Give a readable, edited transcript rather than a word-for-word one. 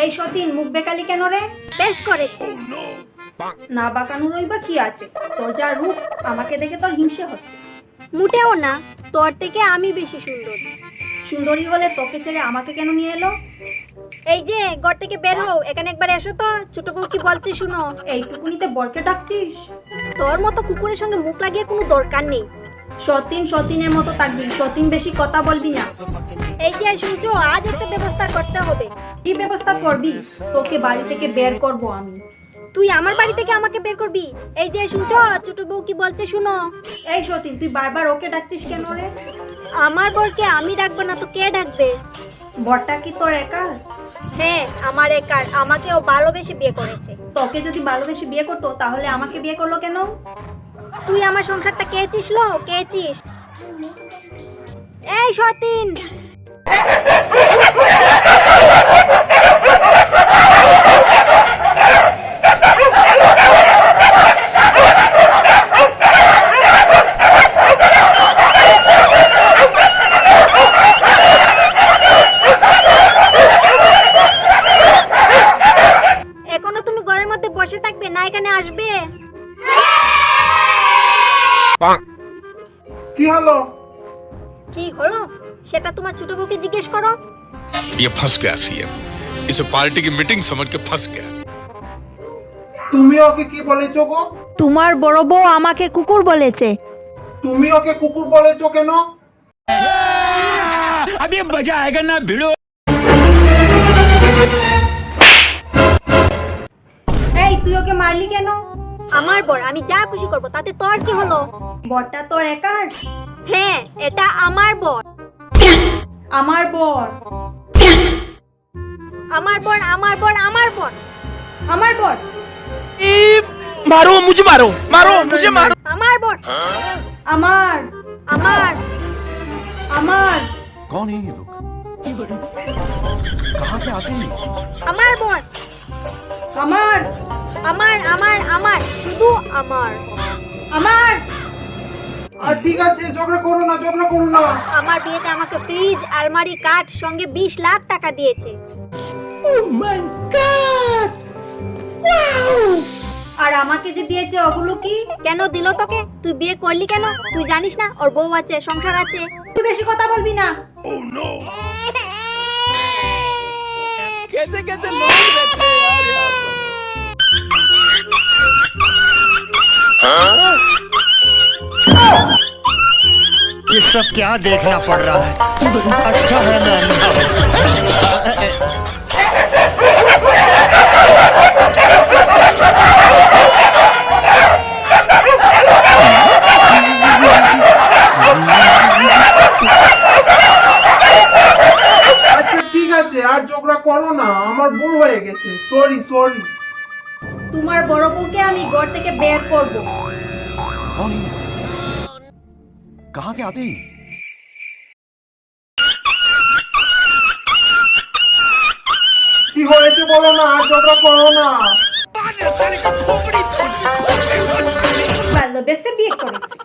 এই সতীন মুখ বেকালি কেন রে? বেশ করেছে। না বাঁকানোরই বা কি আছে? তোর যা রূপ, আমাকে দেখে তোর হিংসে হচ্ছে। মোটেও না, তোর থেকে আমি বেশি সুন্দর। সুন্দরী হলে তোকে ছেড়ে আমাকে কেন নিয়ে এলো? এই যে ঘর থেকে বের হও, এখানে একবার এসো তো। ছোট বউ কি বলছে শুনো। এইটুকুনিতে বরকে ডাকছিস? তোর মতো কুকুরের সঙ্গে মুখ লাগিয়ে কোনো দরকার নেই। সতীন সতীনের মতো থাকবি, সতীন বেশি কথা বলবি না। এই যে শুনছো, আজ একটা ব্যবস্থা করতে হবে। কি ব্যবস্থা করবি? তোকে বাড়ি থেকে বের করব আমি। তুই আমার বাড়ি থেকে আমাকে বের করবি? এই যে শুনছো, ছোট বউ কি বলছে শুনো। এই সতীন, তুই বারবার ওকে ডাকছিস কেন রে? আমার বরকে আমি ডাকবো না তো কে ডাকবে? বরটা কি তোর একা? হ্যাঁ, আমার একার। আমাকেও ভালোবেসে বিয়ে করেছে। তোকে যদি ভালোবেসে বিয়ে করতো তাহলে আমাকে বিয়ে করলো কেন? তুই আমার সংসারটা কেচিস লো, কেচিস। এই সতীন, এখনো তুমি ঘরের মধ্যে বসে থাকবে না এখানে আসবে? কি হলো? কি হলো সেটা তোমার ছোট বউকে জিজ্ঞেস করো। ये फंस गया सीएम, इसे पार्टी की मीटिंग समझ के फंस गया। তুমি ওকে কি বলেছো গো? তোমার বড় বউ আমাকে কুকুর বলেছে। তুমি ওকে কুকুর বলেছো কেন? अभी मजा आएगा ना भिड़ो। এই তুই ওকে মারলি কেন? আমার বর, আমি যা খুশি করব, তাতে তোর কি হলো? বরটা তোর একার? হ্যাঁ, এটা আমার বর। আমার বর। আমার বর, আমার বর, আমার বর। আমার বর। मारो मुझे, मारो मारो मुझे, मारो। আমার বর। আমার। আমার। আমার। कौन है ये लोग? कहाँ से आते हैं? আমার বর। আমার। আমার আমার আমার শুধু আমার। আমার। আর ঠিক আছে, ঝগড়া করো না, ঝগড়া করো না। আমার বিয়েতে আমাকে ফ্রিজ, আলমারি, কাঠ সঙ্গে 20 লাখ টাকা দিয়েছে। আর আমাকে যে দিয়েছে ওগুলো কি? কেন দিল তোকে? তুই বিয়ে করলি কেন? তুই জানিস না ওর বউ আছে, সংসার আছে? তুই বেশি কথা বলবি না। कैसे कैसे लोग रहते हैं यार यहाँ पर। ये सब क्या देखना पड़ रहा है? अच्छा है मैं अंधा हूं। আচ্ছা ঠিক আছে, আর ঝগড়া করো না, আমার ভুল হয়ে গেছে, সরি সরি। তোমার বড় বউকে আমি ঘর থেকে বের করব। कौन है? कहाँ से आते हैं? কি হয়েছে বলো না, আর ঝগড়া করো না। ভালোবেসে বিয়ে করেছে।